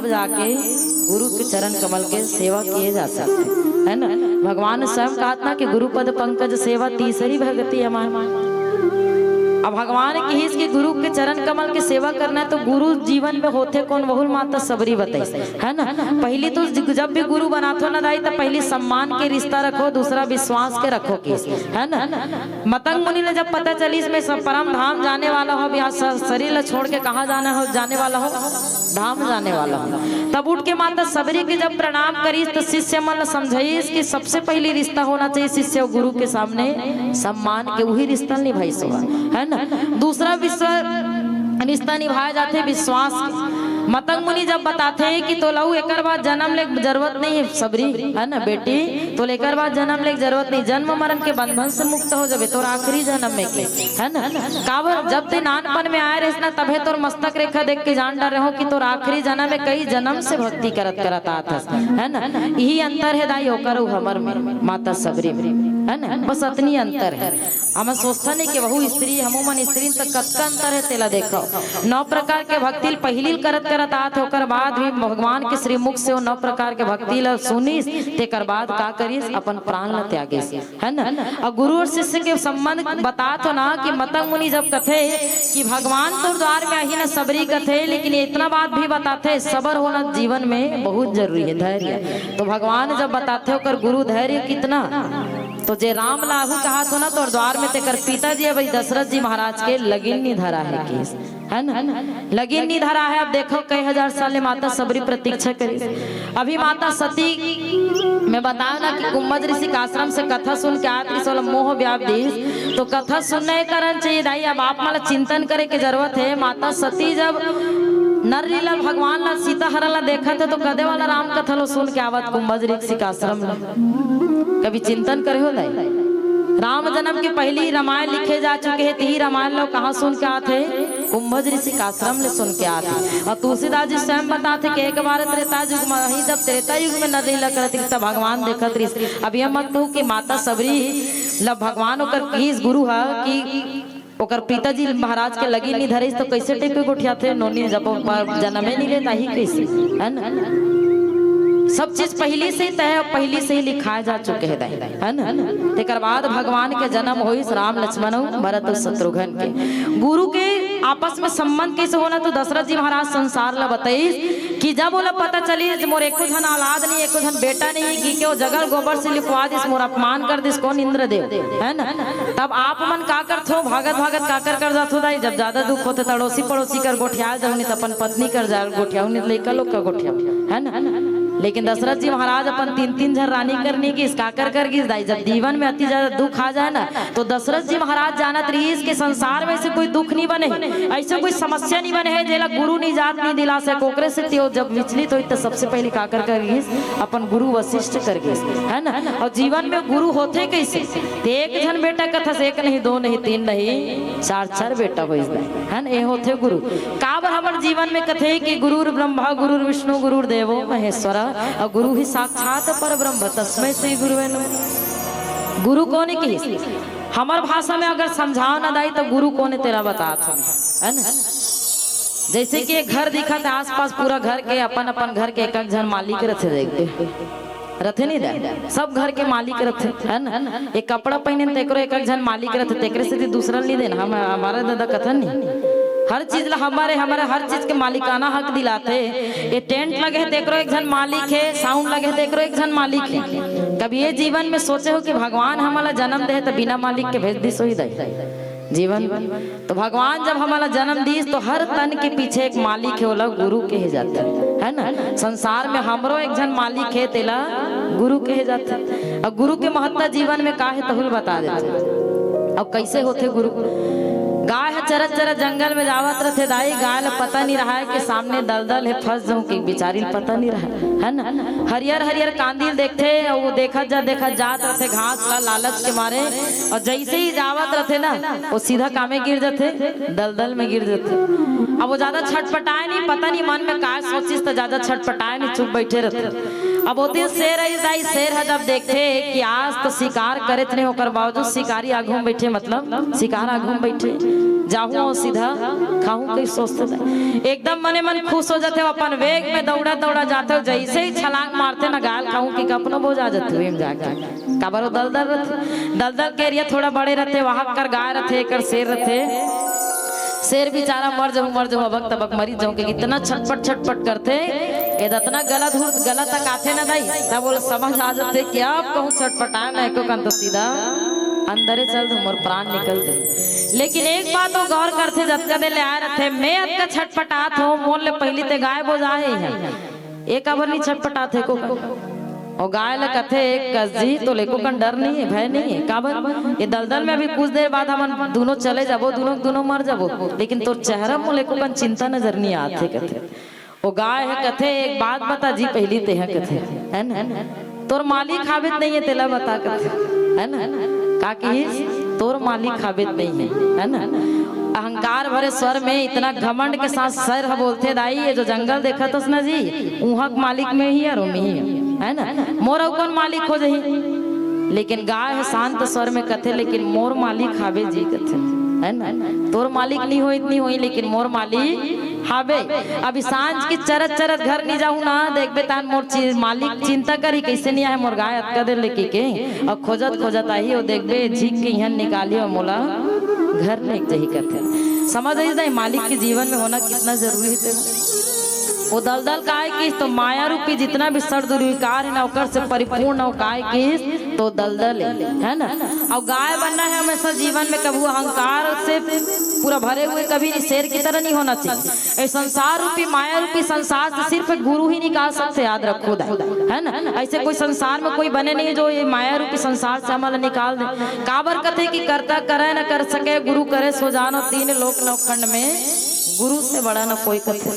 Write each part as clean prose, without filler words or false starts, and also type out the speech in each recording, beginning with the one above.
जाके गुरु के चरण कमल के सेवा किए जा सकते है ना। भगवान ने स्वयं कहा था कि गुरुपद पंकज सेवा तीसरी भगति हमारी। अब भगवान की इसके गुरु के चरण कमल की सेवा करना है तो गुरु जीवन में होते कौन बहुल माता सबरी बताई है ना। पहली तो जब भी गुरु बनाते ना दाई तो पहली सम्मान के रिश्ता रखो, दूसरा विश्वास के रखो किस है ना। मतंग मुनि ने जब पता चली इसमें सब परम धाम जाने वाला हो, यहाँ शरीर छोड़ के कहाँ जाना हो, जाने वाला हो धाम जाने वाला हो, तब उठ के माता सबरी के जब प्रणाम करी तो शिष्य मन समझाइस कि सबसे पहली रिश्ता होना चाहिए शिष्य और गुरु के सामने सम्मान के, वही रिश्ता निभाई सोगा है ना। दूसरा रिश्ता निभाया जाते विश्वास। मतंग मुनि जब बताते हैं कि तो लहू एक बाद जन्म ले जरूरत नहीं है सबरी है ना बेटी, तो लेकर बाद जन्म ले जरूरत नहीं, जन्म मरण के बंधन से मुक्त हो जावे तो आखिरी जन्म में के है ना। काबर जब ते नानपन में आए रहे ना तबे तोर मस्तक रेखा देख के जान डर रहो कि तोर आखिरी जन्म में कई जन्म से भक्ति करत करत आता है ना। यही अंतर है दाई होकर हमर में माता सबरी है ना, बस अतनी अंतर है। हम सोचता नहीं कि वहू स्त्री हमूमन स्त्री तक कतका अंतर है तेला देखो। 9 प्रकार के भक्ति पहली करत करत आत होकर बाद भी भगवान के श्रीमुख से 9 प्रकार के भक्ति ला सुनीस तेकर बाद का करिस अपन प्राण ला त्यागिस है ना। और गुरु और शिष्य के संबंध बतात हो ना कि मतंग मुनि जब कथे कि भगवान तो द्वार में ही ना सबरी कथे, लेकिन इतना बात भी बताते सबर होना जीवन में बहुत जरूरी है, धैर्य। तो भगवान जब बताते होकर गुरु धैर्य कितना, तो जे राम लाहू कहा तो ना तो द्वार में तेकर पिताजी है भाई दशरथ जी महाराज के लगिन नहीं धरा है केस है ना, लगिन नहीं धरा है। अब देखो कई हजार साल माता सबरी प्रतीक्षा करी। अभी माता सती में बताया ना कि कुंभज ऋषि का आश्रम से कथा सुन के आती सोलह मोह व्यापदेश, तो कथा सुनने कारण चाहिए दाई। अब आप माला चिंतन करे की जरूरत है। माता सती जब नर लीला भगवान ला सीता हरण ला देखा थे तो कदे वाला राम कथा लो सुन के आवत कुंभज ऋषि का आश्रम में, कभी चिंतन करे हो दाई। राम जन्म के पहली रामायण लिखे जा चुके हैं, ती रामायण लोग कहाँ सुन के आते कुंभज ऋषि का आश्रम ले सुन के आते। और तुलसीदास जी स्वयं बताते कि एक बार त्रेता युग में ही जब त्रेता युग में नर लीला करती तब भगवान देखत रही। अब यह मत कहूँ कि माता सबरी लब भगवान होकर किस गुरु है कि ओकर पिताजी महाराज के लगी नहीं धरे तो कैसे टेपे गोठिया थे नोनी जब जन्मे नहीं लेता ही कैसे है ना। सब चीज पहली से ही तय और पहली से ही लिखाए जा चुके हैं है ना। तेकर बाद भगवान के जन्म हुई राम लक्ष्मण भरत और शत्रुघ्न के। गुरु के आपस में संबंध कैसे होना तो दशरथ जी महाराज संसार ला बताई कि जब बोला पता चली मोर एको जन औलाद नहीं एको जन बेटा नहीं कि क्यों जगल गोबर से लिखवा दिस मोर अपमान कर दिस कौन इंद्रदेव है ना। तब आप मन का करत हो भागत भागत का कर जात हो दाई। जब ज्यादा दुख होते अड़ोसी पड़ोसी कर गोठिया जाओ नहीं तो अपन पत्नी कर जा गोठिया नहीं लेकर लोग का गोठिया है ना। लेकिन दशरथ जी महाराज अपन 3-3 झन रानी करने की इसका कर गिस दाई। जब जीवन में अति ज्यादा दुख आ जाए ना तो दशरथ जी महाराज जानत रही इसके संसार में से कोई दुख नहीं बने, ऐसे कोई समस्या नहीं बने है जेला गुरु निजात नहीं दिला सके। ओकरे से जब विचलित हुई तो सबसे पहले का कर गिस अपन गुरु वशिष्ठ कर गिस है ना। और जीवन में गुरु होते कैसे, एक झन बेटा कथा से 1 नहीं 2 नहीं 3 नहीं 4 बेटा हो है ना। ये होते गुरु काबर हमारे जीवन में कथे कि गुरु ब्रह्मा गुरु विष्णु गुरु देवो महेश्वर और गुरु ही साक्षात पर ब्रह्म तस्मै श्री गुरुवे नमः। गुरु कौन की हमार भाषा में अगर समझाओ ना दाई तो गुरु कौन तेरा बता है ना। जैसे कि एक घर दिखा था आसपास पूरा घर के अपन अपन घर के एक जन मालिक रहते देखते रथे नहीं दे सब घर के मालिक रहते है ना। एक कपड़ा पहने तेकरो एक जन मालिक रहते तेकरे से दूसरा नहीं देना। हम हमारा दादा कथन नहीं हर चीज ला हमारे हर चीज के मालिकाना हक दिलाते। ये टेंट लगे है देखो एक जन मालिक है, साउंड लगे है देखो एक जन मालिक है। कभी ये जीवन में सोचे हो कि भगवान हमारा जन्म दे तो बिना मालिक के भेज दी सोई दे जीवन। तो भगवान जब हमारा जन्म दीस तो हर तन के पीछे एक मालिक है, वो लोग गुरु कहे जाते है ना। संसार में हमरो एक जन मालिक है तेला गुरु कहे जाते। और गुरु के महत्ता जीवन में का है तो बता देते। अब कैसे होते गुरु। गाय है चरत चरत जंगल में जावत रहते दाई। गाय ला पता नहीं रहा है कि सामने दलदल है फंस जाऊं कि बेचारी पता नहीं रहा है ना। हरियर हरियर कांदील देखते और वो देखा जात रहते घास ला लालच के मारे। और जैसे ही जावत रहते ना वो सीधा कामे गिर जाते दलदल में गिर जाते। अब वो ज्यादा छटपटाए नहीं, पता नहीं मन में का सोचिस तो ज्यादा छटपटाए नहीं, चुप बैठे रहते। अब होती शेर दाई शेर है जब देखे कि आज तो शिकार करे नहीं होकर बावजूद शिकारी आगू में बैठे, मतलब शिकार आगू में बैठे जाऊँ सीधा खाऊं कहीं सोचते थे एकदम मने मन खुश हो जाते हो, अपन वेग में दौड़ा दौड़ा जाते हो, जैसे ही छलांग मारते ना गायल खाऊं कि अपनो बोझ आ जाते हो जाके काबर दलदल रहते, दलदल के एरिया थोड़ा बड़े रहते, वहां कर गाय रहते कर शेर रहते, शेर बेचारा मर जाऊं अबक तबक मरी जाऊं कि इतना छटपट करते ये इतना गलत तक आते ना दाई तब बोले समझ आ जाते क्या कहूँ छटपटाए ना एको कन तो सीधा अंदर चल दूं मोर प्राण निकलते। लेकिन एक बात वो गौर करते जब कदे ले आए रहते मैं अतका छटपटात हो मोल ले पहली ते गाय बोझाए है एक अबर नहीं छटपटात है को और गाय ले कथे एक गजी तो लेको कन डर नहीं है भय नहीं है काबर ये दलदल में अभी कुछ देर बाद हम दोनों चले जाबो दोनों मर जाबो, लेकिन तो चेहरा मोले को कन चिंता नजर नहीं आते कथे वो गाय है कथे एक बात बता जी पहली ते है कथे है ना तोर मालिक खाबित नहीं है तेला बता कथे है ना का की तोर मालिक खाबित नहीं है ना अहंकार भरे स्वर में इतना घमंड के साथ सर है बोलते दाई ये जो जंगल देखा तो ना जी उहाँ मालिक में ही है ना मोर कौन मालिक हो जाही, लेकिन गाय है शांत स्वर में कथे लेकिन मोर मालिक हावे जी कथे है ना तोर मालिक नहीं हो इतनी हुई लेकिन मोर मालिक हावे। अभी सांझ की चरत घर नहीं जाऊँ ना देखबे तान मोर मालिक चिंता करी कैसे नहीं आए मोर गाय अतका देर लेके के और खोजत आई और देखबे झीक के यहाँ निकाली और मोला घर नहीं चाहिए करते। समझ आई मालिक के जीवन में होना कितना जरूरी है। वो दलदल काय की तो माया रूपी जितना भी सर दुर्विकार है ना उकर से परिपूर्ण हो काय की तो दलदल है ना। और गाय बनना है हमेशा जीवन में कभी अहंकार से पूरा भरे हुए कभी शेर की तरह नहीं होना चाहिए। संसार रूपी माया रूपी संसार से सिर्फ गुरु ही निकाल सकते, याद रखो है ना। ऐसे कोई संसार में कोई बने नहीं जो ये माया रूपी संसार से हमारा निकाल दे। काबर कथे कि करता करे न कर सके गुरु करे सो जानो तीन लोक नवखंड में गुरु से बड़ा ना कोई कथे।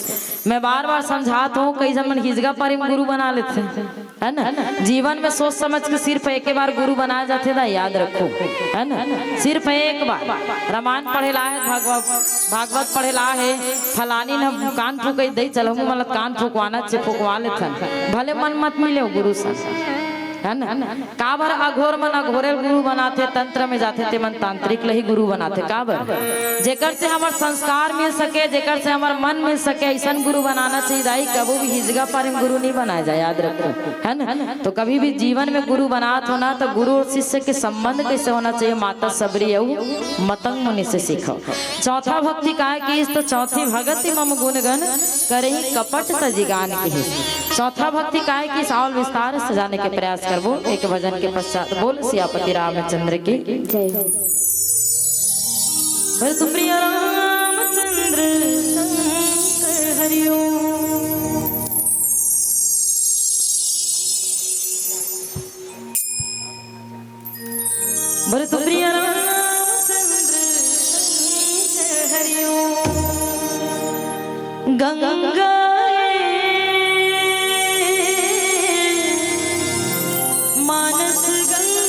मैं बार बार समझाता हूँ कई जमन हिजगा पर गुरु बना लेते है ना। जीवन में सोच समझ के सिर्फ एक बार गुरु बनाए जाते था, याद रखो है ना। सिर्फ एक बार रामायण पढ़ेला है भागवत पढ़ेला है फलानी न कान फूक दे चलो मतलब कान फूकवाना चे फूकवा लेते भले मन मत मिले गुरु से है ना। काबर अघोर मन अघोरे गुरु बनाते, तंत्र में जाते थे मन तांत्रिक लही गुरु बनाते। काबर जेकर से हमार संस्कार मिल सके जेकर से हमार मन मिल सके ऐसा गुरु बनाना चाहिए दाई। कभी भी हिजगा पर गुरु नहीं बनाया जाए, याद रखो है ना। तो कभी भी जीवन में गुरु बनात होना तो गुरु और शिष्य के संबंध कैसे होना चाहिए माता सबरी मतंग मुनि से सीखो। चौथा भक्ति का की तो चौथी भगति मम गुणगण करे कपट तजिगान की। चौथा भक्ति का की सावल विस्तार से जाने के प्रयास करबो। एक भजन के पश्चात बोल सियापति रामचंद्र की जय हो। प्रिय रामचंद्र हरिओ। भरत प्रिय रामचंद्र हरिओ। गंगा मानस गंगा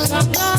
गंगा